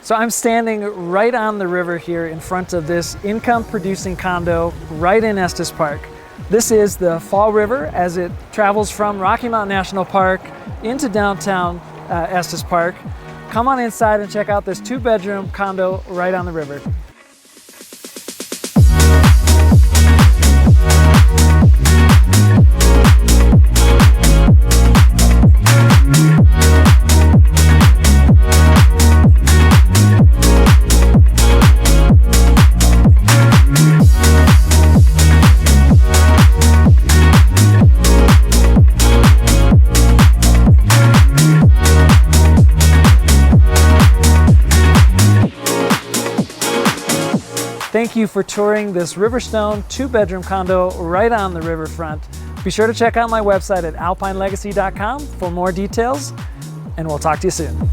So I'm standing right on the river here in front of this income-producing condo right in Estes Park. This is the Fall River as it travels from Rocky Mountain National Park into downtown Estes Park. Come on inside and check out this 2-bedroom condo right on the river. Thank you for touring this Riverstone 2-bedroom condo right on the riverfront. Be sure to check out my website at AlpineLegacy.com for more details, and we'll talk to you soon.